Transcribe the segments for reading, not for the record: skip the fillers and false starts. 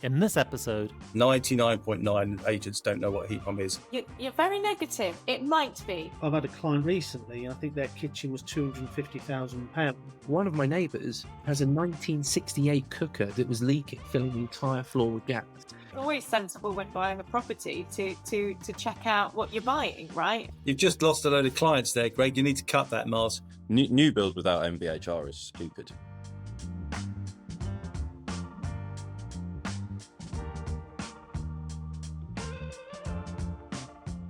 In this episode, 99.9 agents don't know what heat pump is. You're very negative. It might be. I've had a client recently, and I think their kitchen was £250,000. One of my neighbours has a 1968 cooker that was leaking, filling the entire floor with gas. Always sensible when buying a property to check out what you're buying, right? You've just lost a load of clients there, Greg. You need to cut that, Mars. New build without MVHR is stupid.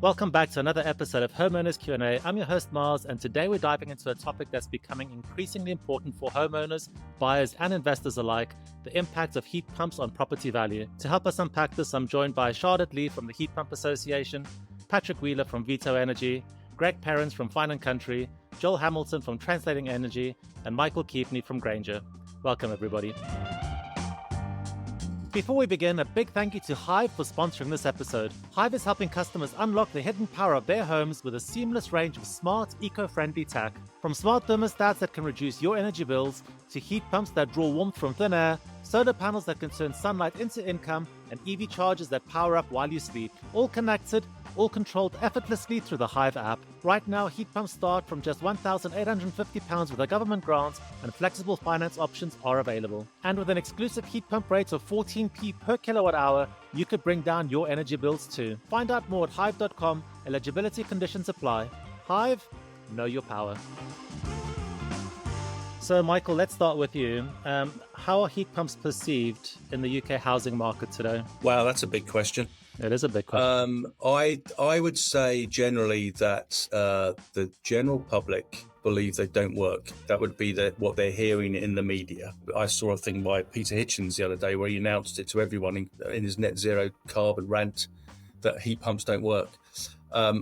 welcome back to another episode of Homeowners Q&A. I'm your host, Mars, and today we're diving into a topic that's becoming increasingly important for homeowners, buyers, and investors alike, the impact of heat pumps on property value. To help us unpack this, I'm joined by Charlotte Lee from the Heat Pump Association, Patrick Wheeler from Vito Energy, Greg Perrins from Fine & Country, Joel Hamilton from Translating Energy, and Michael Keaveney from Grainger. Welcome, everybody. Before we begin, a big thank you to Hive for sponsoring this episode. Hive is helping customers unlock the hidden power of their homes with a seamless range of smart, eco-friendly tech. From smart thermostats that can reduce your energy bills, to heat pumps that draw warmth from thin air, solar panels that can turn sunlight into income, and EV chargers that power up while you sleep. All connected, all controlled effortlessly through the Hive app. Right now, heat pumps start from just £1,850 with a government grant, and flexible finance options are available. And with an exclusive heat pump rate of 14p per kilowatt hour, you could bring down your energy bills too. Find out more at hive.com. Eligibility conditions apply. Hive, know your power. So, Michael, let's start with you. How are heat pumps perceived in the UK housing market today? Wow, that's a big question. It is a big question. I would say generally that the general public believe they don't work. That would be what they're hearing in the media. I saw a thing by Peter Hitchens the other day where he announced it to everyone in his net zero carbon rant that heat pumps don't work.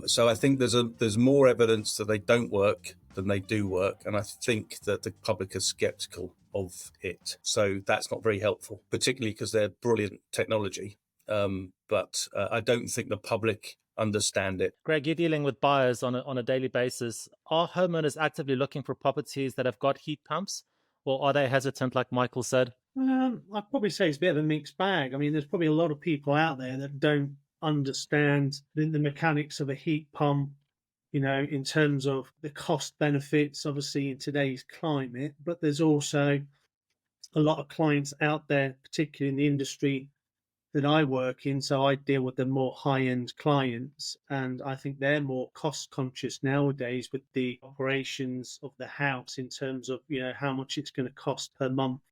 So I think there's more evidence that they don't work than they do work, and I think that the public is sceptical of it. So that's not very helpful, particularly because they're brilliant technology. But I don't think the public understand it. Greg, you're dealing with buyers on a daily basis. Are homeowners actively looking for properties that have got heat pumps, or are they hesitant, like Michael said? I'd probably say it's a bit of a mixed bag. I mean, there's probably a lot of people out there that don't understand the mechanics of a heat pump, you know, in terms of the cost benefits, obviously, in today's climate. But there's also a lot of clients out there, particularly in the industry that I work in. So I deal with the more high-end clients, and I think they're more cost conscious nowadays with the operations of the house in terms of, you know, how much it's going to cost per month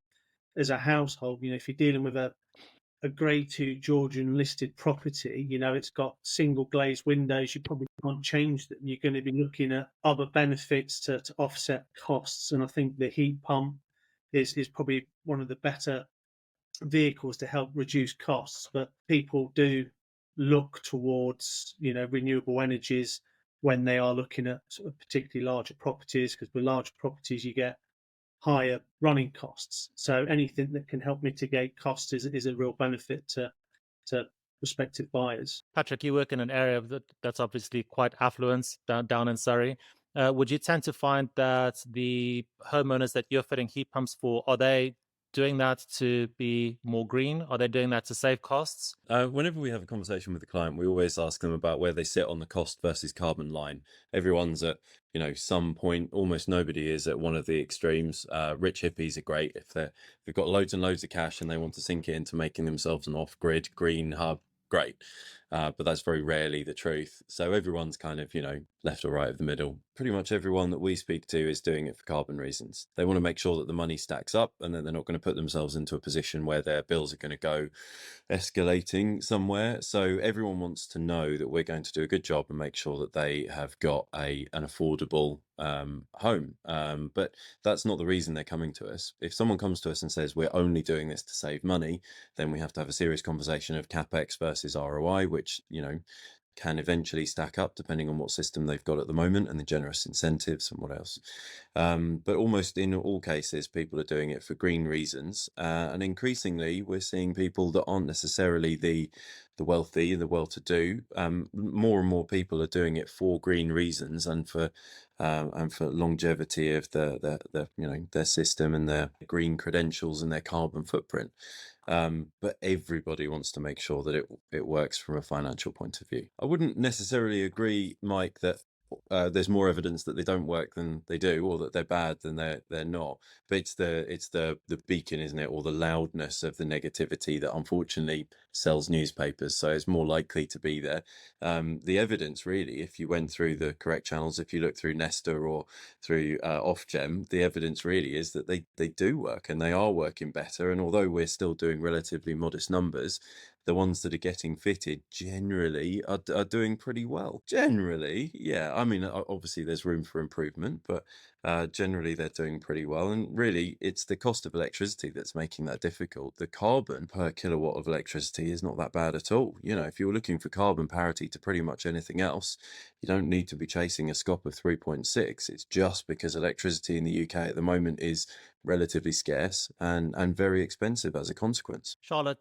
as a household. You know, if you're dealing with a Grade 2 Georgian listed property, you know, it's got single glazed windows, you probably can't change them. You're going to be looking at other benefits to offset costs. And I think the heat pump is probably one of the better vehicles to help reduce costs. But people do look towards, you know, renewable energies when they are looking at sort of particularly larger properties, because with larger properties you get higher running costs. So anything that can help mitigate costs is a real benefit to prospective buyers. Patrick, you work in an area that's obviously quite affluent down in Surrey. Would you tend to find that the homeowners that you're fitting heat pumps for, are they doing that to be more green? Are they doing that to save costs? Whenever we have a conversation with the client, we always ask them about where they sit on the cost versus carbon line. Everyone's at, you know, some point. Almost nobody is at one of the extremes. Rich hippies are great if they've got loads and loads of cash and they want to sink it into making themselves an off-grid green hub. Great. But that's very rarely the truth. So everyone's kind of, you know, left or right of the middle. Pretty much everyone that we speak to is doing it for carbon reasons. They want to make sure that the money stacks up and that they're not going to put themselves into a position where their bills are going to go escalating somewhere. So everyone wants to know that we're going to do a good job and make sure that they have got an affordable home. But that's not the reason they're coming to us. If someone comes to us and says we're only doing this to save money, then we have to have a serious conversation of CapEx versus ROI, which, you know, can eventually stack up depending on what system they've got at the moment and the generous incentives and what else. But almost in all cases, people are doing it for green reasons. And increasingly, we're seeing people that aren't necessarily the wealthy, the well-to-do. More and more people are doing it for green reasons and for and for longevity of their system and their green credentials and their carbon footprint. But everybody wants to make sure that it works from a financial point of view. I wouldn't necessarily agree, Mike, that there's more evidence that they don't work than they do, or that they're bad than they're not. But it's the beacon, isn't it, or the loudness of the negativity that unfortunately sells newspapers. So it's more likely to be there. The evidence, really, if you went through the correct channels, if you look through Nesta or through Ofgem, the evidence really is that they do work, and they are working better. And although we're still doing relatively modest numbers, the ones that are getting fitted generally are doing pretty well. Generally, yeah. I mean, obviously there's room for improvement, but generally they're doing pretty well. And really, it's the cost of electricity that's making that difficult. The carbon per kilowatt of electricity is not that bad at all. You know, if you're looking for carbon parity to pretty much anything else, you don't need to be chasing a SCOP of 3.6. It's just because electricity in the UK at the moment is relatively scarce and very expensive as a consequence. Charlotte,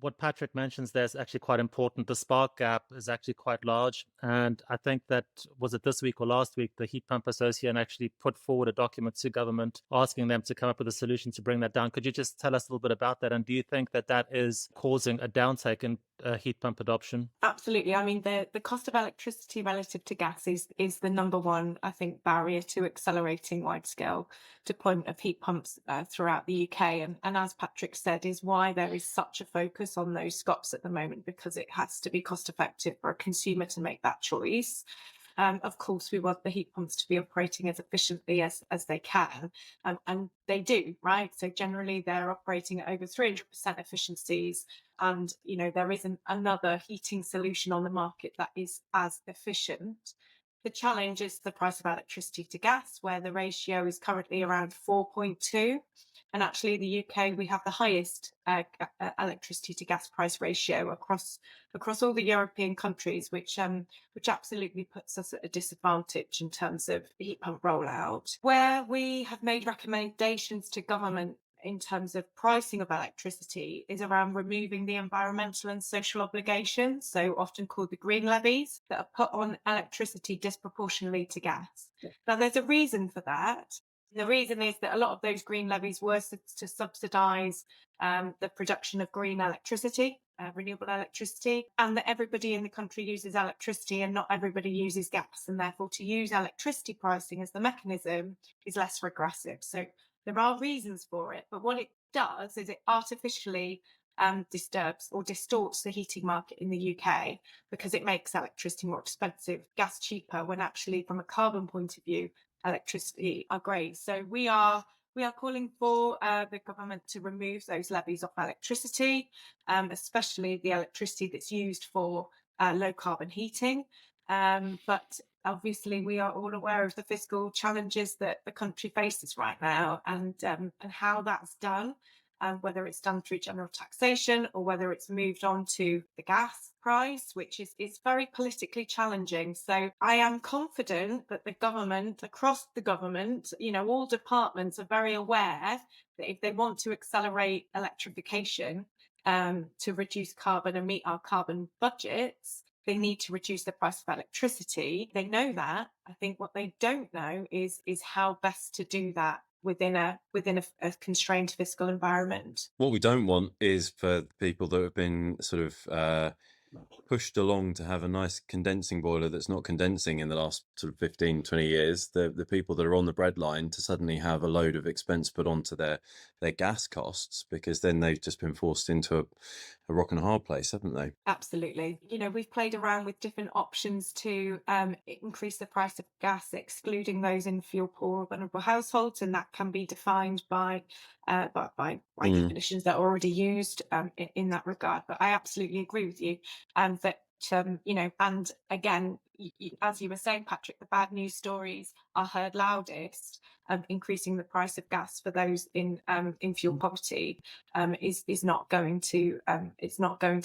what Patrick mentions there is actually quite important. The spark gap is actually quite large. And I think that, was it this week or last week, the Heat Pump Association actually put forward a document to government asking them to come up with a solution to bring that down. Could you just tell us a little bit about that? And do you think that that is causing a downtake in heat pump adoption? Absolutely. I mean, the cost of electricity relative to gas is the number one, I think, barrier to accelerating wide-scale deployment of heat pumps throughout the UK. And as Patrick said, is why there is such a focus on those SCOPs at the moment, because it has to be cost-effective for a consumer to make that choice. Of course, we want the heat pumps to be operating as efficiently as they can, and they do, right? So generally, they're operating at over 300% efficiencies, and there isn't another heating solution on the market that is as efficient. The challenge is the price of electricity to gas, where the ratio is currently around 4.2. And actually, in the UK, we have the highest electricity to gas price ratio across all the European countries, which absolutely puts us at a disadvantage in terms of heat pump rollout. Where we have made recommendations to government in terms of pricing of electricity is around removing the environmental and social obligations, so often called the green levies, that are put on electricity disproportionately to gas. Now, there's a reason for that. The reason is that a lot of those green levies were to subsidise the production of green electricity, renewable electricity, and that everybody in the country uses electricity and not everybody uses gas, and therefore to use electricity pricing as the mechanism is less regressive. So there are reasons for it, but what it does is it artificially disturbs or distorts the heating market in the UK, because it makes electricity more expensive, gas cheaper, when actually from a carbon point of view, electricity are great. So we are calling for the government to remove those levies off electricity, especially the electricity that's used for low carbon heating. But obviously, we are all aware of the fiscal challenges that the country faces right now, and how that's done, whether it's done through general taxation or whether it's moved on to the gas price, which is very politically challenging. So I am confident that the government, across the government, all departments are very aware that if they want to accelerate electrification to reduce carbon and meet our carbon budgets, they need to reduce the price of electricity. They know that. I think what they don't know is how best to do that within a constrained fiscal environment. What we don't want is for people that have been sort of pushed along to have a nice condensing boiler that's not condensing in the last sort of 15, 20 years, the people that are on the breadline, to suddenly have a load of expense put onto their gas costs, because then they've just been forced into a rock and a hard place, haven't they? Absolutely. We've played around with different options to increase the price of gas, excluding those in fuel poor or vulnerable households, and that can be defined by definitions that are already used in that regard. But I absolutely agree with you that and again, as you were saying, Patrick, the bad news stories are heard loudest. Increasing the price of gas for those in fuel poverty is not going to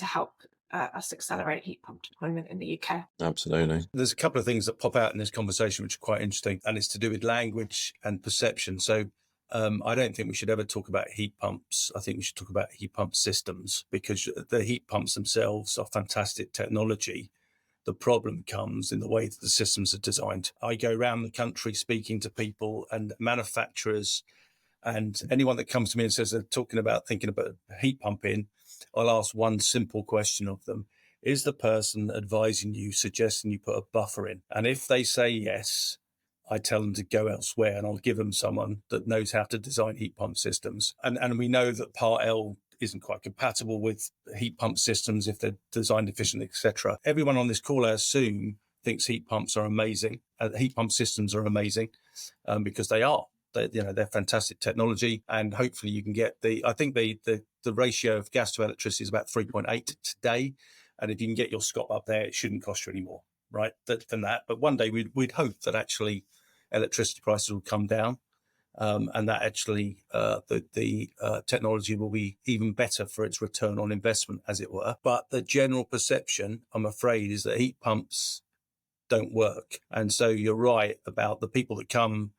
help us accelerate heat pump deployment in the UK. Absolutely. There's a couple of things that pop out in this conversation which are quite interesting, and it's to do with language and perception. So I don't think we should ever talk about heat pumps. I think we should talk about heat pump systems, because the heat pumps themselves are fantastic technology, The problem comes in the way that the systems are designed. I go around the country speaking to people and manufacturers, and anyone that comes to me and says they're thinking about heat pump in, I'll ask one simple question of them. Is the person advising you, suggesting you put a buffer in? And if they say yes, I tell them to go elsewhere, and I'll give them someone that knows how to design heat pump systems. And we know that Part L isn't quite compatible with heat pump systems if they're designed efficiently, etc. Everyone on this call, I assume, thinks heat pumps are amazing. Heat pump systems are amazing because they are. They're fantastic technology, and hopefully you can get I think the ratio of gas to electricity is about 3.8 today, and if you can get your SCOP up there, it shouldn't cost you any more, right? Than that. But one day we'd hope that actually electricity prices will come down, and that actually the technology will be even better for its return on investment, as it were. But the general perception, I'm afraid, is that heat pumps don't work, and so you're right about the people that come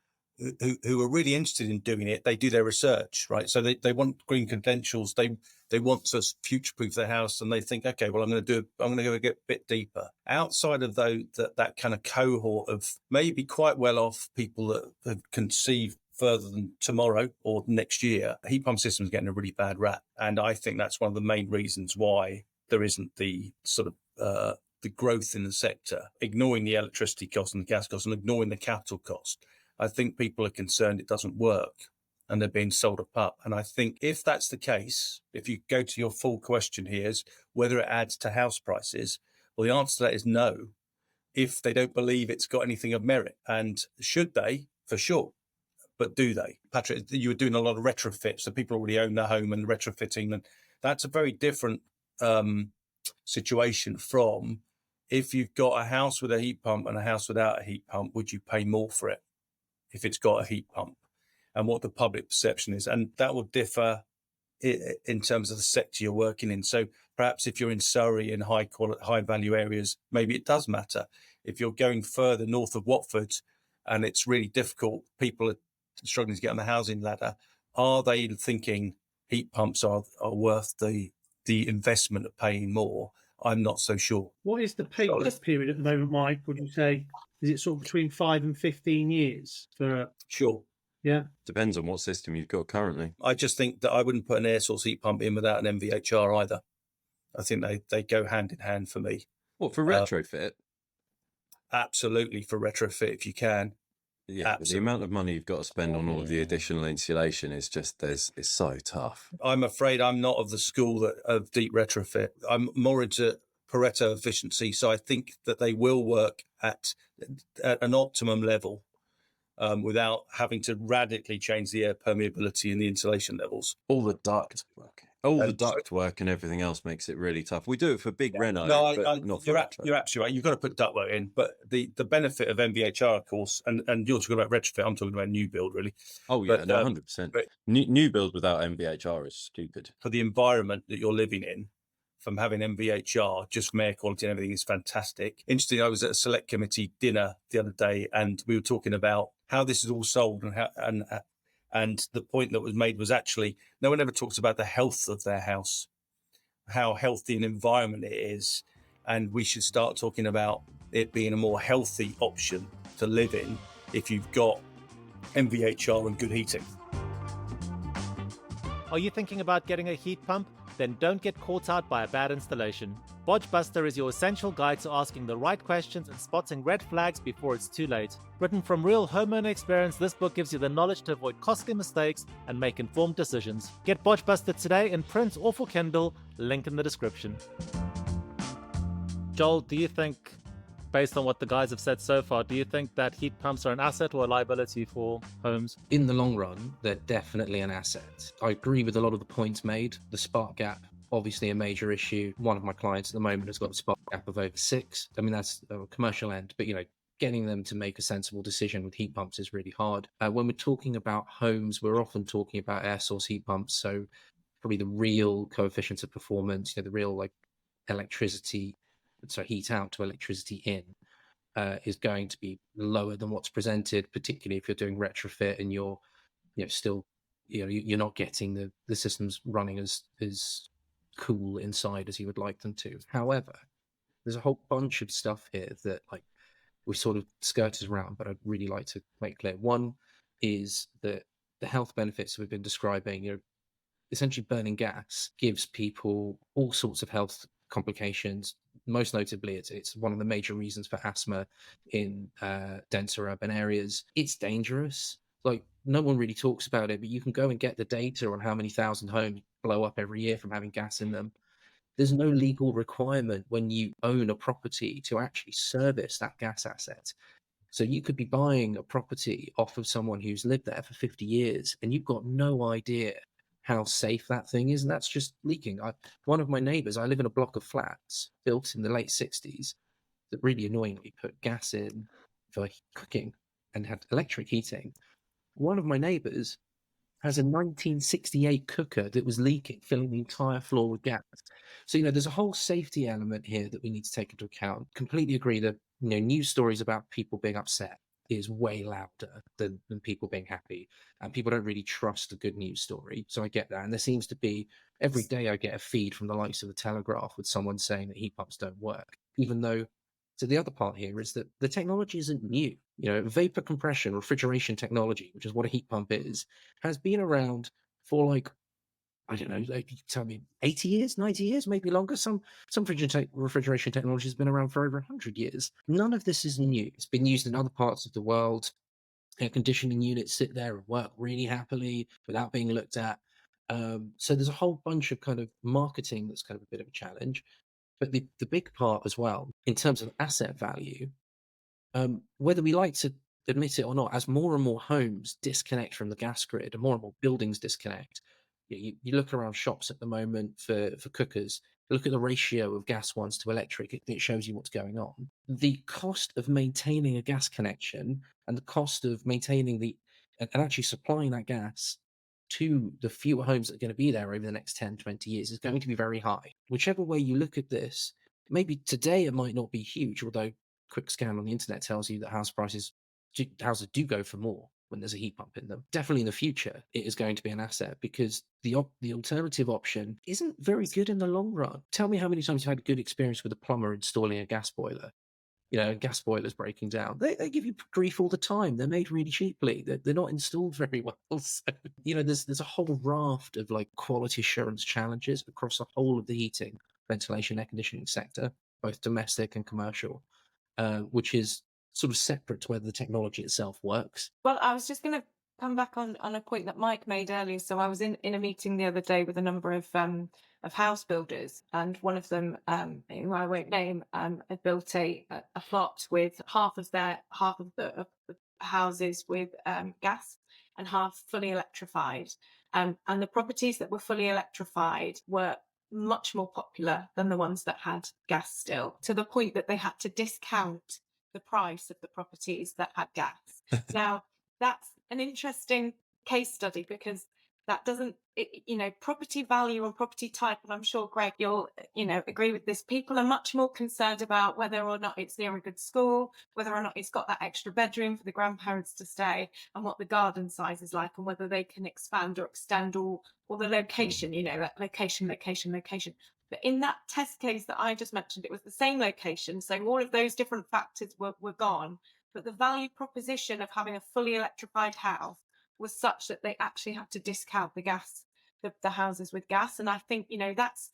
who are really interested in doing it. They do their research, right? So they want green credentials. They want to future-proof their house, and they think, okay, well, I'm going to go get a bit deeper. Outside of that kind of cohort of maybe quite well-off people that have conceived further than tomorrow or next year, heat pump systems are getting a really bad rap, and I think that's one of the main reasons why there isn't the sort of the growth in the sector, ignoring the electricity cost and the gas cost and ignoring the capital cost. I think people are concerned it doesn't work and they're being sold up. And I think if that's the case, if you go to your full question here is whether it adds to house prices, well, the answer to that is no, if they don't believe it's got anything of merit. And should they? For sure. But do they? Patrick, you were doing a lot of retrofit, so people already own their home and retrofitting, and that's a very different situation from if you've got a house with a heat pump and a house without a heat pump, would you pay more for it if it's got a heat pump, and what the public perception is. And that will differ in terms of the sector you're working in. So perhaps if you're in Surrey in high value areas, maybe it does matter. If you're going further north of Watford and it's really difficult, people are struggling to get on the housing ladder, are they thinking heat pumps are worth the investment of paying more? I'm not so sure. What is the payback period at the moment, Mike? Would you say, is it sort of between 5 and 15 years? Sure. Yeah. Depends on what system you've got currently. I just think that I wouldn't put an air source heat pump in without an MVHR either. I think they go hand in hand for me. What, for retrofit? Absolutely, for retrofit if you can. Yeah, the amount of money you've got to spend on all of the additional insulation is just it's so tough. I'm afraid I'm not of the school of deep retrofit. I'm more into Pareto efficiency, so I think that they will work at an optimum level without having to radically change the air permeability and the insulation levels. All the duct work and everything else makes it really tough. We do it for big reno. No, not you're for absolutely right. You've got to put ductwork in, but the benefit of MVHR, of course, and you're talking about retrofit, I'm talking about new build, really. Oh yeah, 100%. New build without MVHR is stupid. For the environment that you're living in, from having MVHR, just from air quality and everything, is fantastic. Interesting, I was at a select committee dinner the other day, and we were talking about how this is all sold and the point that was made was actually no one ever talks about the health of their house, how healthy an environment it is, and we should start talking about it being a more healthy option to live in if you've got MVHR and good heating. Are you thinking about getting a heat pump? Then don't get caught out by a bad installation. Bodge Buster is your essential guide to asking the right questions and spotting red flags before it's too late. Written from real homeowner experience, this book gives you the knowledge to avoid costly mistakes and make informed decisions. Get Bodge Buster today in print or for Kindle, link in the description. Joel, do you think, based on what the guys have said so far, do you think that heat pumps are an asset or a liability for homes? In the long run, they're definitely an asset. I agree with a lot of the points made. The spark gap, obviously a major issue. One of my clients at the moment has got a spark gap of over 6. I mean, that's a commercial end, but getting them to make a sensible decision with heat pumps is really hard. When we're talking about homes, we're often talking about air source heat pumps. So probably the real coefficients of performance, the real heat out to electricity in is going to be lower than what's presented, particularly if you're doing retrofit and you're still you're not getting the systems running as cool inside as you would like them to. However, there's a whole bunch of stuff here that like we sort of skirted around, but I'd really like to make clear. One is that the health benefits we've been describing, essentially burning gas gives people all sorts of health complications. Most notably, it's one of the major reasons for asthma in denser urban areas. It's dangerous. Like, no one really talks about it, but you can go and get the data on how many thousand homes blow up every year from having gas in them. There's no legal requirement when you own a property to actually service that gas asset. So you could be buying a property off of someone who's lived there for 50 years and you've got no idea how safe that thing is, and that's just leaking. One of my neighbors, I live in a block of flats built in the late 60s that really annoyingly put gas in for cooking and had electric heating. One of my neighbors has a 1968 cooker that was leaking, filling the entire floor with gas. So, there's a whole safety element here that we need to take into account. Completely agree that, news stories about people being upset is way louder than people being happy. And people don't really trust a good news story. So I get that. And there seems to be, every day I get a feed from the likes of the Telegraph with someone saying that heat pumps don't work, even though, so the other part here is that the technology isn't new. Vapor compression, refrigeration technology, which is what a heat pump is, has been around for like, I don't know, like, tell me 80 years, 90 years, maybe longer. Some refrigeration technology has been around for over 100 years. None of this is new. It's been used in other parts of the world. Air conditioning units sit there and work really happily without being looked at. So there's a whole bunch of kind of marketing that's kind of a bit of a challenge. But the big part as well, in terms of asset value, whether we like to admit it or not, as more and more homes disconnect from the gas grid and more buildings disconnect, you look around shops at the moment for cookers, look at the ratio of gas ones to electric, it shows you what's going on. The cost of maintaining a gas connection and the cost of maintaining and actually supplying that gas to the fewer homes that are going to be there over the next 10, 20 years is going to be very high. Whichever way you look at this, maybe today it might not be huge, although quick scan on the internet tells you that houses do go for more when there's a heat pump in them. Definitely in the future, it is going to be an asset because the alternative option isn't very good in the long run. Tell me how many times you've had a good experience with a plumber installing a gas boiler. Gas boilers breaking down. They give you grief all the time. They're made really cheaply. They're not installed very well. So, there's a whole raft of like quality assurance challenges across the whole of the heating, ventilation, air conditioning sector, both domestic and commercial, which is sort of separate to whether the technology itself works. Well, I was just going to come back on a point that Mike made earlier. So I was in a meeting the other day with a number of house builders, and one of them, who I won't name, had built a plot with half of the houses with gas and half fully electrified. And the properties that were fully electrified were much more popular than the ones that had gas still, to the point that they had to discount the price of the properties that had gas. Now, that's an interesting case study because that doesn't, property value and property type, and I'm sure, Greg, you'll, agree with this. People are much more concerned about whether or not it's near a good school, whether or not it's got that extra bedroom for the grandparents to stay, and what the garden size is like, and whether they can expand or extend, or the location, that location. But in that test case that I just mentioned, it was the same location. So all of those different factors were gone. But the value proposition of having a fully electrified house was such that they actually had to discount the houses with gas. And I think, that's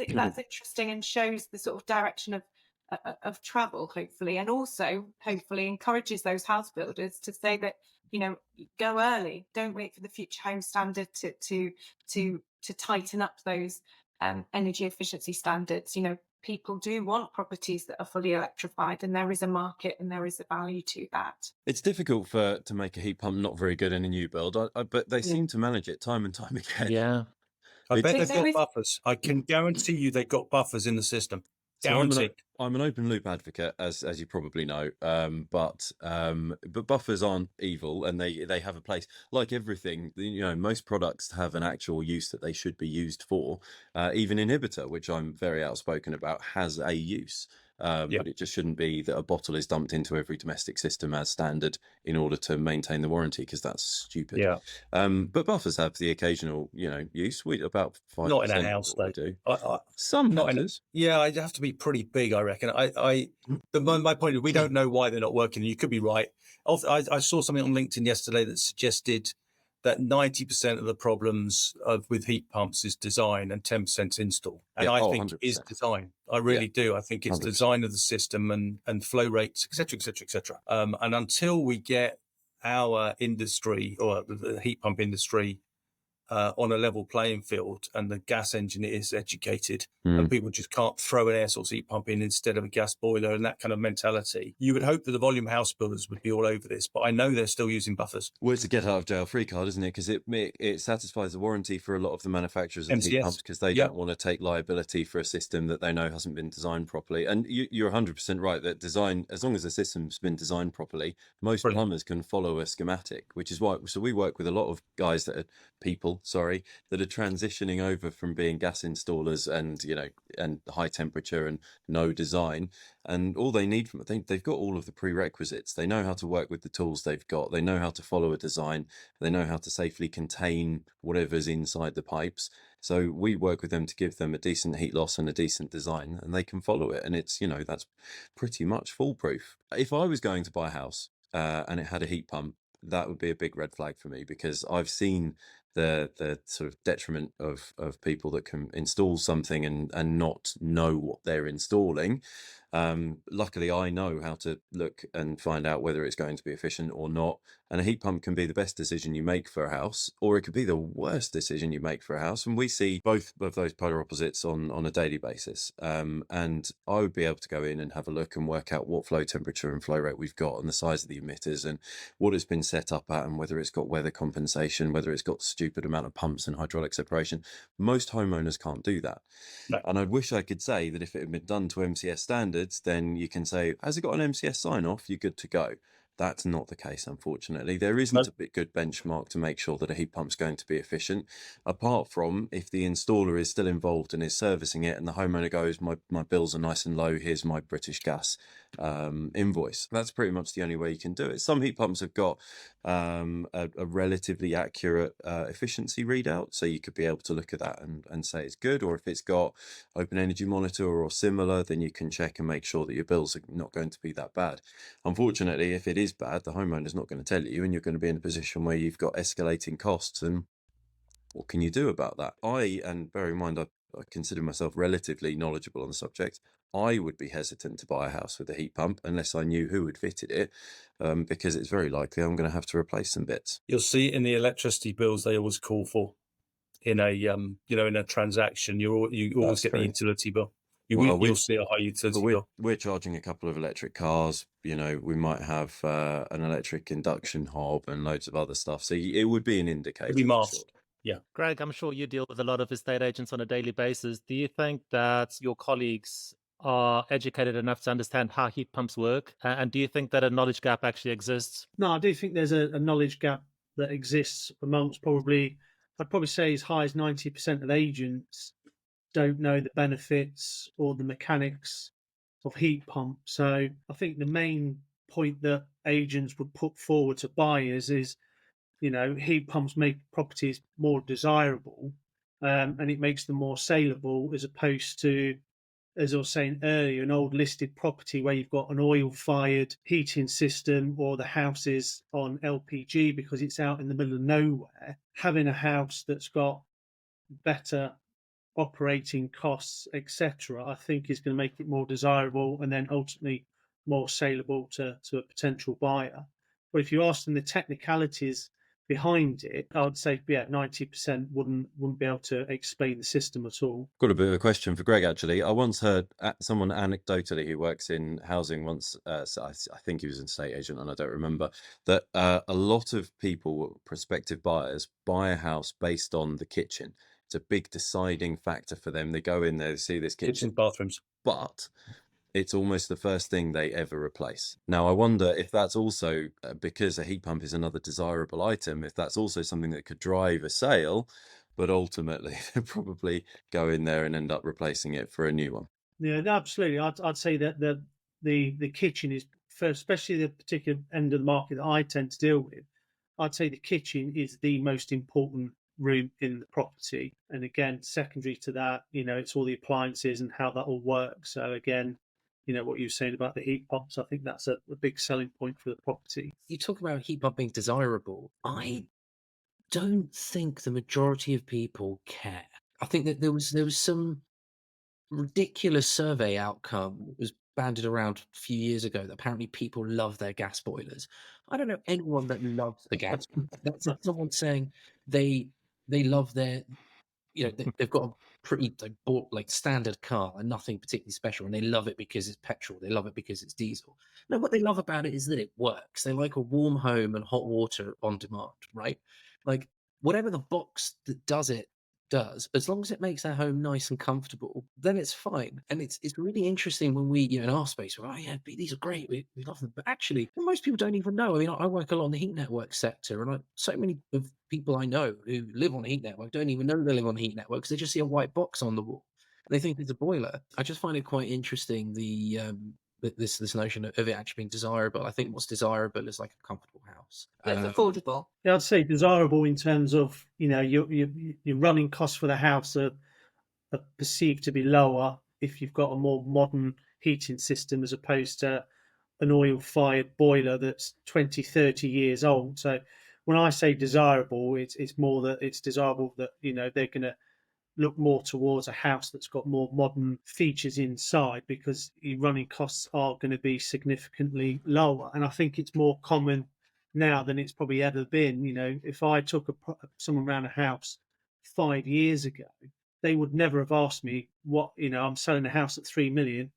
interesting and shows the sort of direction of travel, hopefully, and also hopefully encourages those house builders to say that, go early, don't wait for the future home standard to tighten up those energy efficiency standards. People do want properties that are fully electrified, and there is a market and there is a value to that. It's difficult to make a heat pump not very good in a new build, but they seem to manage it time and time again. Yeah. I bet It's- they've got buffers. I can guarantee you they've got buffers in the system. So Guaranteed. I'm an open loop advocate, as you probably know, but buffers aren't evil, and they have a place. Like everything, most products have an actual use that they should be used for. Even inhibitor, which I'm very outspoken about, has a use. Yeah. But it just shouldn't be that a bottle is dumped into every domestic system as standard in order to maintain the warranty, because that's stupid. Yeah. But buffers have the occasional, use. We about 5% Not in a of house, what we though. do. Some Not in. houses. Yeah, I'd have to be pretty big, I reckon. My point is, we don't know why they're not working. You could be right. I saw something on LinkedIn yesterday that suggested that 90% of the problems with heat pumps is design and 10% install. And Yeah, I oh, think 100%. is design. I really do. I think it's 100%. design of the system and flow rates, et cetera, et cetera, et cetera. And until we get our industry, or the heat pump industry, on a level playing field, and the gas engine is educated, and people just can't throw an air source heat pump in instead of a gas boiler, and that kind of mentality, you would hope that the volume house builders would be all over this, but I know they're still using buffers. Well, it's a get out of jail free card, isn't it? Because it satisfies the warranty for a lot of the manufacturers of heat MCS. pumps, because they don't want to take liability for a system that they know hasn't been designed properly. And you're 100% right that design, as long as the system's been designed properly, most Brilliant. plumbers can follow a schematic, which is why. So we work with a lot of guys that are that are transitioning over from being gas installers and high temperature and no design, and all they need from it, they've got all of the prerequisites. They know how to work with the tools they've got, they know how to follow a design, they know how to safely contain whatever's inside the pipes. So we work with them to give them a decent heat loss and a decent design, and they can follow it, and it's that's pretty much foolproof. If I was going to buy a house and it had a heat pump, that would be a big red flag for me, because I've seen the sort of detriment of people that can install something and not know what they're installing. Luckily, I know how to look and find out whether it's going to be efficient or not. And a heat pump can be the best decision you make for a house, or it could be the worst decision you make for a house. And we see both of those polar opposites on a daily basis. And I would be able to go in and have a look and work out what flow temperature and flow rate we've got, and the size of the emitters, and what it's been set up at, and whether it's got weather compensation, whether it's got stupid amount of pumps and hydraulic separation. Most homeowners can't do that. No. And I wish I could say that if it had been done to MCS standards, then you can say, has it got an MCS sign off? You're good to go. That's not the case, unfortunately. There isn't a good benchmark to make sure that a heat pump's going to be efficient, apart from if the installer is still involved and is servicing it, and the homeowner goes, my bills are nice and low, here's my British Gas invoice. That's pretty much the only way you can do it. Some heat pumps have got a relatively accurate efficiency readout, so you could be able to look at that and say it's good. Or if it's got Open Energy Monitor or similar, then you can check and make sure that your bills are not going to be that bad. Unfortunately, if it is bad, the homeowner's not going to tell you, and you're going to be in a position where you've got escalating costs, and what can you do about that? And bear in mind, I consider myself relatively knowledgeable on the subject. I would be hesitant to buy a house with a heat pump unless I knew who had fitted it, because it's very likely I'm going to have to replace some bits. You'll see in the electricity bills they always call for in a in a transaction. You always get the utility bill. You'll see a high utility bill. We're charging a couple of electric cars. We might have an electric induction hob and loads of other stuff. So it would be an indicator. It'd be masked. Yeah. Greg, I'm sure you deal with a lot of estate agents on a daily basis. Do you think that your colleagues are educated enough to understand how heat pumps work? And do you think that a knowledge gap actually exists? No, I do think there's a knowledge gap that exists amongst I'd probably say as high as 90% of agents don't know the benefits or the mechanics of heat pumps. So I think the main point that agents would put forward to buyers is, heat pumps make properties more desirable, and it makes them more saleable, as opposed to, as I was saying earlier, an old listed property where you've got an oil-fired heating system, or the house is on LPG because it's out in the middle of nowhere. Having a house that's got better operating costs, etc., I think is going to make it more desirable, and then ultimately more saleable to a potential buyer. But if you ask them the technicalities behind it, I would say 90% wouldn't be able to explain the system at all. Got a bit of a question for Greg, actually. I once heard someone anecdotally who works in housing once, so I think he was an estate agent and I don't remember, that a lot of people, prospective buyers, buy a house based on the kitchen. It's a big deciding factor for them. They go in there, they see this kitchen, bathrooms, but it's almost the first thing they ever replace. Now, I wonder if that's also, because a heat pump is another desirable item, if that's also something that could drive a sale, but ultimately they'll probably go in there and end up replacing it for a new one. Yeah, no, absolutely. I'd say that the kitchen is first, especially the particular end of the market that I tend to deal with. I'd say the kitchen is the most important room in the property, and again, secondary to that, it's all the appliances and how that all works. So again, what you were saying about the heat pumps, I think that's a big selling point for the property. You talk about heat pump being desirable. I don't think the majority of people care. I think that there was some ridiculous survey outcome that was banded around a few years ago that apparently people love their gas boilers. I don't know anyone that loves the gas. That's someone saying they love their, they've got a pretty like standard car and nothing particularly special, and they love it because it's petrol. They love it because it's diesel. No, what they love about it is that it works. They like a warm home and hot water on demand, right? Like whatever the box that does it does, as long as it makes their home nice and comfortable, then it's fine. And it's really interesting when we, in our space, we're oh yeah, these are great, we love them. But actually, most people don't even know. I mean, I work a lot in the heat network sector, and so many of people I know who live on a heat network don't even know they live on a heat network because they just see a white box on the wall. And they think it's a boiler. I just find it quite interesting this notion of it actually being desirable. I think what's desirable is like a comfortable house. It's affordable. Yeah, I'd say desirable in terms of your running costs for the house are perceived to be lower if you've got a more modern heating system as opposed to an oil-fired boiler that's 20, 30 years old. So when I say desirable, it's more that it's desirable that they're going to look more towards a house that's got more modern features inside, because your running costs are going to be significantly lower. And I think it's more common now than it's probably ever been. If I took someone around a house 5 years ago, they would never have asked me what, I'm selling a house at 3 million.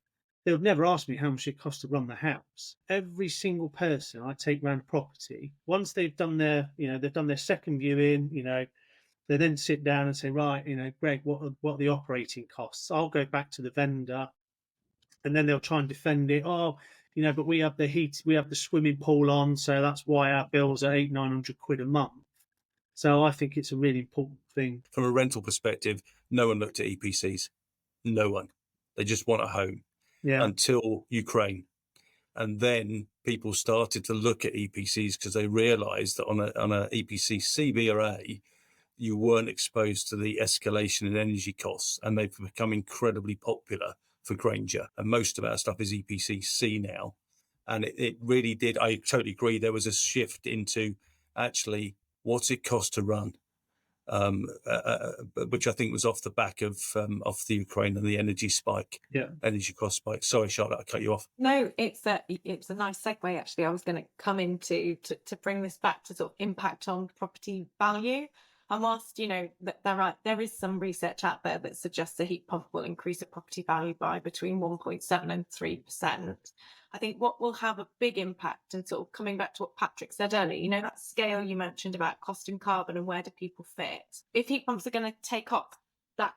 They would never ask me how much it costs to run the house. Every single person I take around a property, once they've done their second viewing, they then sit down and say, right, Greg, what are the operating costs? I'll go back to the vendor, and then they'll try and defend it. Oh, but we have the heat, we have the swimming pool on, so that's why our bills are 800-900 quid a month. So I think it's a really important thing. From a rental perspective, no one looked at EPCs. No one. They just want a home. Yeah. Until Ukraine. And then people started to look at EPCs because they realized that on a EPC C, B, or A, you weren't exposed to the escalation in energy costs, and they've become incredibly popular for Grainger. And most of our stuff is EPC C now. And it really did. I totally agree. There was a shift into actually what's it cost to run, which I think was off the back of the Ukraine and the energy cost spike. Sorry, Charlotte, I cut you off. No, it's a nice segue. Actually, I was going to come into to bring this back to sort of impact on property value. And whilst there is some research out there that suggests a heat pump will increase a property value by between 1.7 and 3%. I think what will have a big impact, and sort of coming back to what Patrick said earlier, that scale you mentioned about cost and carbon and where do people fit. If heat pumps are going to take off, that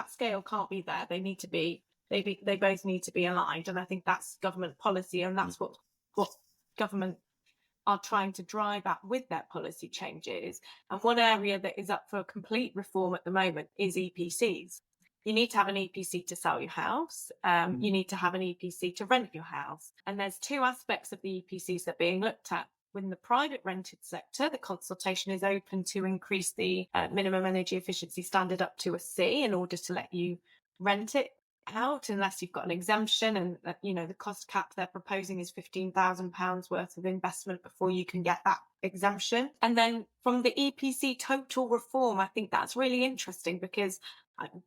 scale can't be there. They need to be. They both need to be aligned, and I think that's government policy, and that's what government are trying to drive at with their policy changes. And one area that is up for complete reform at the moment is EPCs. You need to have an EPC to sell your house. You need to have an EPC to rent your house. And there's two aspects of the EPCs that are being looked at. Within the private rented sector, the consultation is open to increase the minimum energy efficiency standard up to a C in order to let you rent it out unless you've got an exemption, and the cost cap they're proposing is £15,000 worth of investment before you can get that exemption. And then from the EPC total reform, I think that's really interesting because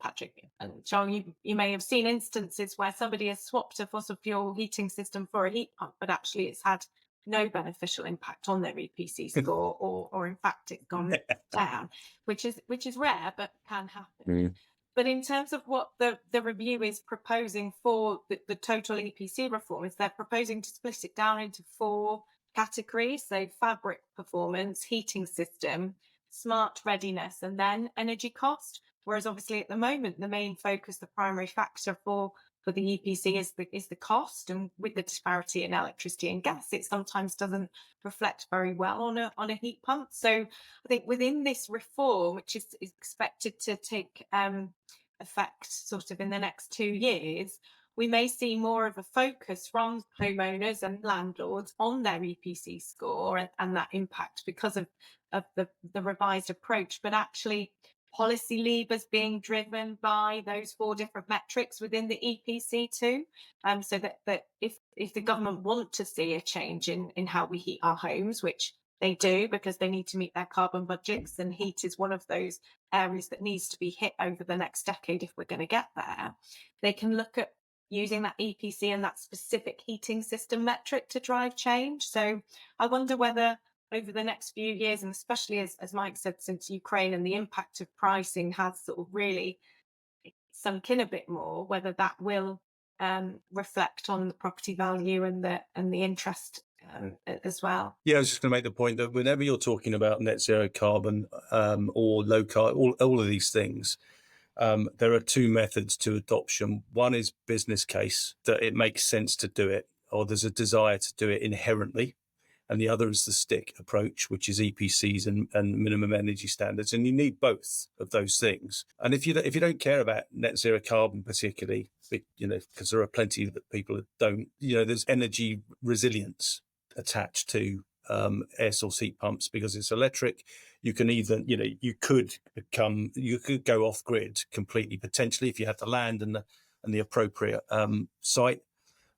Patrick and John, you may have seen instances where somebody has swapped a fossil fuel heating system for a heat pump, but actually it's had no beneficial impact on their EPC score, or in fact it's gone down, which is rare but can happen. But in terms of what the review is proposing for the total EPC reform, is they're proposing to split it down into 4 categories. So fabric performance, heating system, smart readiness, and then energy cost. Whereas obviously at the moment, the main focus, the primary factor for the EPC is the cost. And with the disparity in electricity and gas, it sometimes doesn't reflect very well on a heat pump. So I think within this reform, which is expected to take effect sort of in the next 2 years, we may see more of a focus from homeowners and landlords on their EPC score and that impact because of the revised approach, but actually policy levers being driven by those 4 different metrics within the EPC too. So that if the government want to see a change in how we heat our homes, which they do because they need to meet their carbon budgets, and heat is one of those areas that needs to be hit over the next decade if we're going to get there, they can look at using that EPC and that specific heating system metric to drive change. So I wonder whether over the next few years, and especially as Mike said, since Ukraine and the impact of pricing has sort of really sunk in a bit more, whether that will reflect on the property value and the interest as well. Yeah, I was just going to make the point that whenever you're talking about net zero carbon or low carbon, all of these things, there are 2 methods to adoption. One is business case, that it makes sense to do it, or there's a desire to do it inherently. And the other is the stick approach, which is EPCs and minimum energy standards. And you need both of those things. And if you don't care about net zero carbon particularly, because there are plenty of people that don't, there's energy resilience attached to air source heat pumps because it's electric. You can either, you could go off grid completely potentially if you have the land and the appropriate site.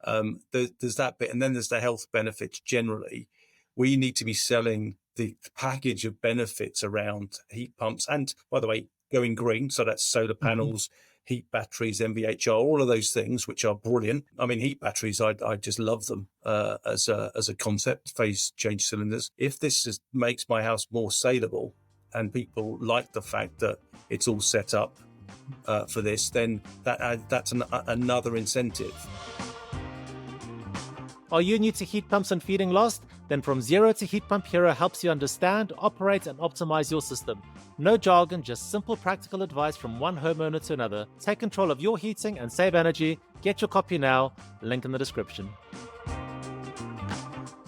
There's that bit, and then there's the health benefits. Generally, we need to be selling the package of benefits around heat pumps, and by the way, going green. So that's solar panels, heat batteries, MVHR, all of those things, which are brilliant. I mean, heat batteries, I just love them as a concept. Phase change cylinders. If this makes my house more saleable, and people like the fact that it's all set up for this, then that's another incentive. Are you new to heat pumps and feeding lost? Then From Zero to Heat Pump Hero helps you understand, operate, and optimize your system. No jargon, just simple practical advice from one homeowner to another. Take control of your heating and save energy. Get your copy now. Link in the description.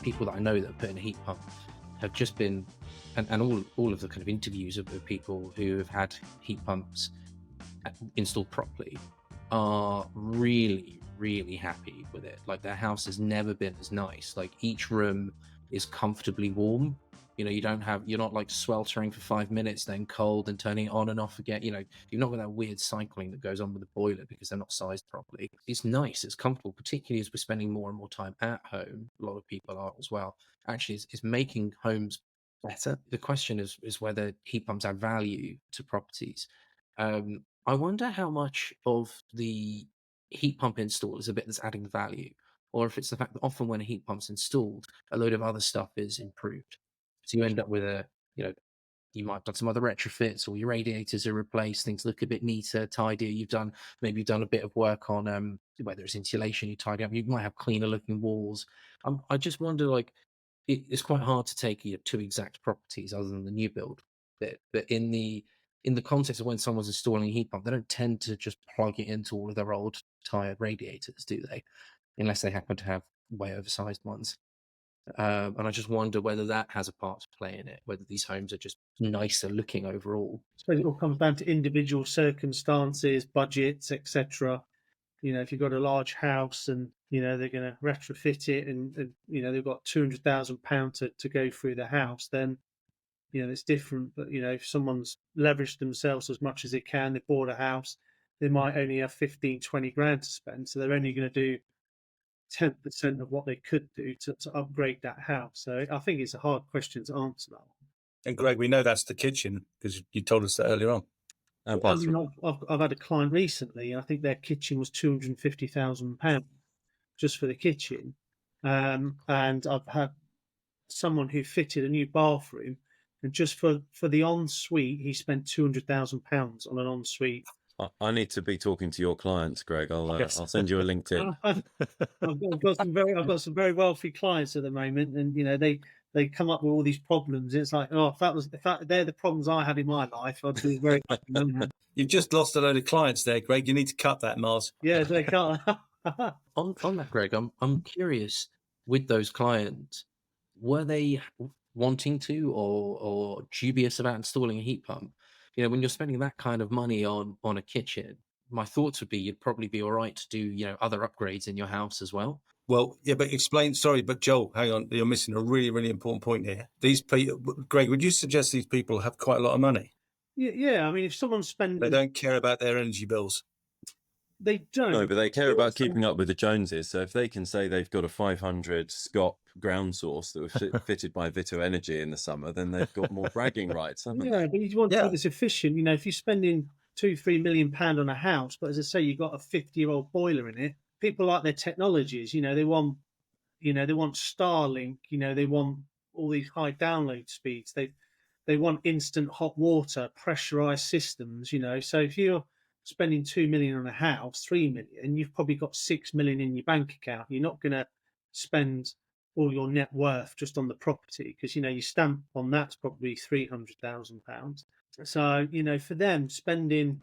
People that I know that put in a heat pump have just been, and all of the kind of interviews of people who have had heat pumps installed properly are really happy with it. Like, their house has never been as nice. Like, each room is comfortably warm. You're not like sweltering for 5 minutes, then cold and turning it on and off again. You've not got that weird cycling that goes on with the boiler because they're not sized properly. It's nice, it's comfortable, particularly as we're spending more and more time at home. A lot of people are as well. Actually, it's making homes better. The question is whether heat pumps add value to properties. I wonder how much of the heat pump install is a bit that's adding value, or if it's the fact that often when a heat pump's installed, a load of other stuff is improved. So you end up with you might have done some other retrofits, or your radiators are replaced, things look a bit neater, tidier. You've done a bit of work on whether it's insulation, you tidy up, you might have cleaner looking walls. I just wonder, it's quite hard to take 2 exact properties other than the new build bit, but in the context of when someone's installing a heat pump, they don't tend to just plug it into all of their old tired radiators, do they? Unless they happen to have way oversized ones. And I just wonder whether that has a part to play in it, whether these homes are just nicer looking overall. I suppose it all comes down to individual circumstances, budgets, etc. If you've got a large house and they're going to retrofit it, and they've got £200,000 to go through the house, then it's different. But if someone's leveraged themselves as much as they can, they bought a house, they might only have 15-20 grand to spend, so they're only going to do 10% of what they could do to upgrade that house. So I think it's a hard question to answer that one. And Greg, we know that's the kitchen because you told us that earlier on. I've had a client recently, and I think their kitchen was £250,000 just for the kitchen. And I've had someone who fitted a new bathroom, and just for the ensuite, he spent £200,000 on an ensuite. I need to be talking to your clients, Greg. I'll send you a LinkedIn. I've got some very wealthy clients at the moment, and they come up with all these problems. It's like, if they're the problems I had in my life, I'd be very happy. You've just lost a load of clients there, Greg. You need to cut that, Mars. Yeah, they can't. on that, Greg, I'm curious, with those clients, were they wanting to or dubious about installing a heat pump when you're spending that kind of money on a kitchen, my thoughts would be you'd probably be all right to do, other upgrades in your house as well. Well, yeah, but sorry, but Joel, hang on, you're missing a really, really important point here. These people, Greg, would you suggest these people have quite a lot of money? Yeah. I mean, if someone's spending, They don't care about their energy bills. They don't. No, but they care about keeping up with the Joneses. So if they can say they've got a 500 Scott ground source that was fitted by Vito Energy in the summer, then they've got more bragging rights, haven't they? Yeah, but you want to keep this efficient. If you're spending £2-3 million on a house, but as I say, you've got a 50-year-old boiler in it. People like their technologies. They want, they want Starlink. They want all these high download speeds. They want instant hot water, pressurized systems. So if you're spending 2 million on a house, 3 million, you've probably got 6 million in your bank account. You're not going to spend all your net worth just on the property, because your stamp on that's probably £300,000. So for them spending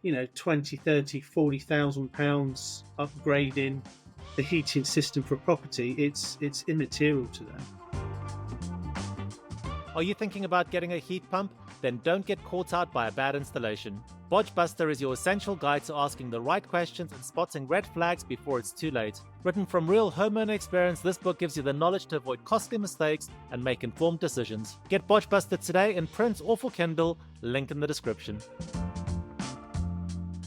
20, 30, 40,000 pounds upgrading the heating system for a property, it's immaterial to them. Are you thinking about getting a heat pump? Then don't get caught out by a bad installation. Bodge Buster is your essential guide to asking the right questions and spotting red flags before it's too late. Written from real homeowner experience, this book gives you the knowledge to avoid costly mistakes and make informed decisions. Get Bodge Buster today in print or for Kindle, link in the description.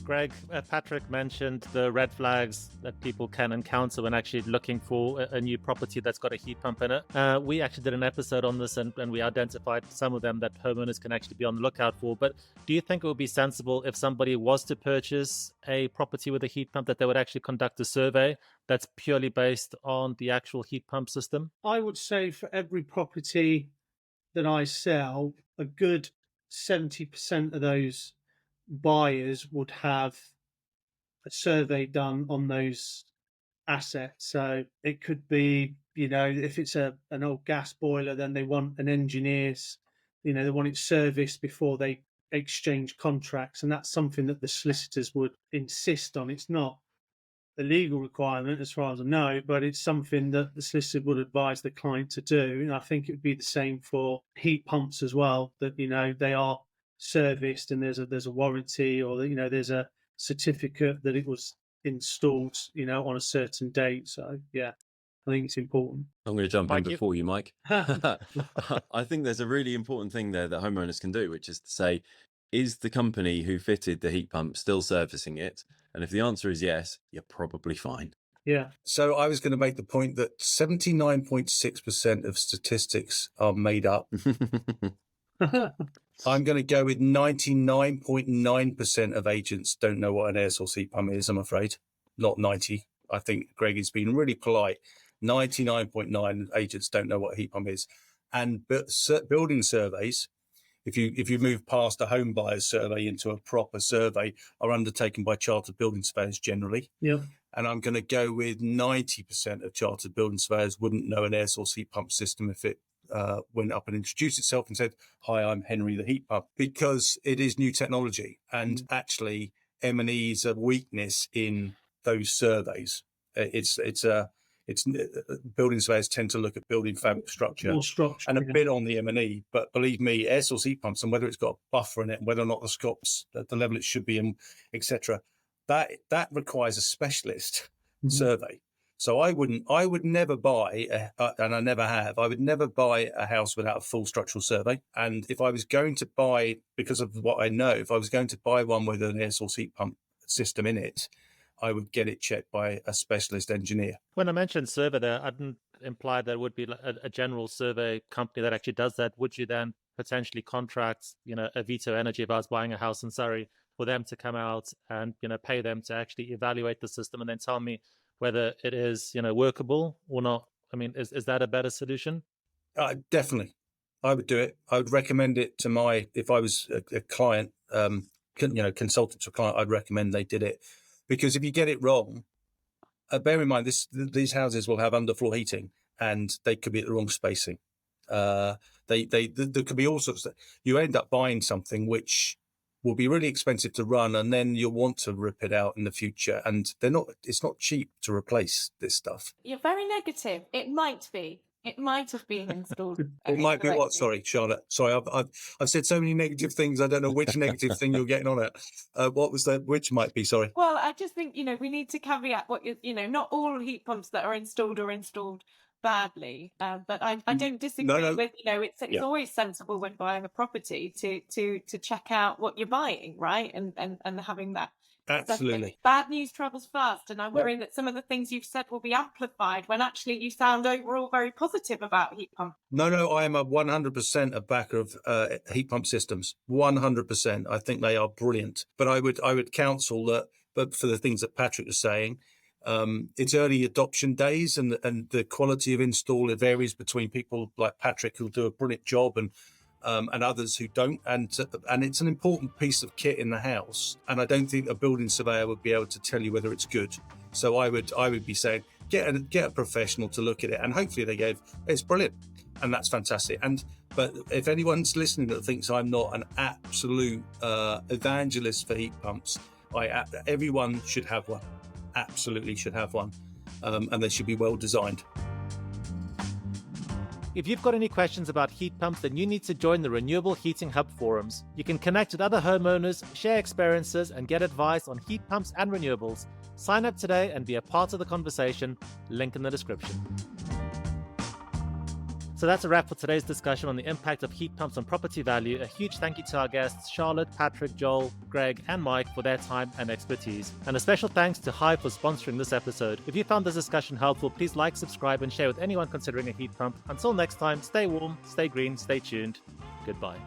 Greg, Patrick mentioned the red flags that people can encounter when actually looking for a new property that's got a heat pump in it. We actually did an episode on this and we identified some of them that homeowners can actually be on the lookout for. But do you think it would be sensible if somebody was to purchase a property with a heat pump that they would actually conduct a survey that's purely based on the actual heat pump system? I would say for every property that I sell, a good 70% of those buyers would have a survey done on those assets. So it could be, if it's an old gas boiler, then they want an engineer's, they want it serviced before they exchange contracts. And that's something that the solicitors would insist on. It's not a legal requirement as far as I know, but it's something that the solicitor would advise the client to do. And I think it would be the same for heat pumps as well, that, they are serviced and there's a warranty, or there's a certificate that it was installed on a certain date. So yeah, I think it's important. I'm going to jump in before you, Mike. I think there's a really important thing there that homeowners can do, which is to say, is the company who fitted the heat pump still servicing it? And if the answer is yes, you're probably fine. Yeah. So I was going to make the point that 79.6% of statistics are made up. I'm going to go with 99.9% of agents don't know what an air source heat pump is, I'm afraid. Not 90. I think Greg has been really polite. 99.9 agents don't know what a heat pump is. And building surveys, if you move past a home buyer's survey into a proper survey, are undertaken by chartered building surveyors generally. Yeah. And I'm going to go with 90% of chartered building surveyors wouldn't know an air source heat pump system if it went up and introduced itself and said, "Hi, I'm Henry the heat pump," because it is new technology. And actually, M&E is a weakness in those surveys. It's building surveyors tend to look at building fabric structure and a bit on the M&E. But believe me, air source heat pumps and whether it's got a buffer in it and whether or not the Scots at the level it should be in, etc., that requires a specialist survey. So I would never buy, and I never have, I would never buy a house without a full structural survey. And if I was going to buy, because of what I know, if I was going to buy one with an air source heat pump system in it, I would get it checked by a specialist engineer. When I mentioned survey there, I didn't imply that it would be a general survey company that actually does that. Would you then potentially contract, a Vito Energy, if I was buying a house in Surrey, for them to come out and, pay them to actually evaluate the system and then tell me whether it is, workable or not? I mean, is that a better solution? Definitely. I would do it. I would recommend it to if I was a client, consultant to a client, I'd recommend they did it. Because if you get it wrong, bear in mind, these houses will have underfloor heating and they could be at the wrong spacing. There could be all sorts of, you end up buying something which will be really expensive to run, and then you'll want to rip it out in the future. And it's not cheap to replace this stuff. You're very negative. It might be. It might have been installed. It might be what? correctly. Sorry, Charlotte. Sorry, I've said so many negative things. I don't know which negative thing you're getting on at. What was that? Which might be? Sorry. Well, I just think, we need to caveat what not all heat pumps that are installed badly. But I don't disagree No. with, it's Yeah. always sensible when buying a property to check out what you're buying, right? And having that. Absolutely. Bad news travels fast, and I worry that some of the things you've said will be amplified when actually you sound overall very positive about heat pumps. No, I am a 100% a backer of heat pump systems. 100%. I think they are brilliant. But I would counsel that, but for the things that Patrick was saying, it's early adoption days, and the quality of install, it varies between people like Patrick who'll do a brilliant job and others who don't, and it's an important piece of kit in the house, and I don't think a building surveyor would be able to tell you whether it's good. So I would be saying get a professional to look at it, and hopefully they gave it's brilliant, and that's fantastic. But if anyone's listening that thinks I'm not an absolute evangelist for heat pumps, everyone should have one, absolutely should have one, and they should be well designed. If you've got any questions about heat pumps, then you need to join the Renewable Heating Hub forums. You can connect with other homeowners, share experiences, and get advice on heat pumps and renewables. Sign up today and be a part of the conversation. Link in the description. So that's a wrap for today's discussion on the impact of heat pumps on property value. A huge thank you to our guests, Charlotte, Patrick, Joel, Greg, and Mike for their time and expertise. And a special thanks to Hive for sponsoring this episode. If you found this discussion helpful, please like, subscribe, and share with anyone considering a heat pump. Until next time, stay warm, stay green, stay tuned. Goodbye.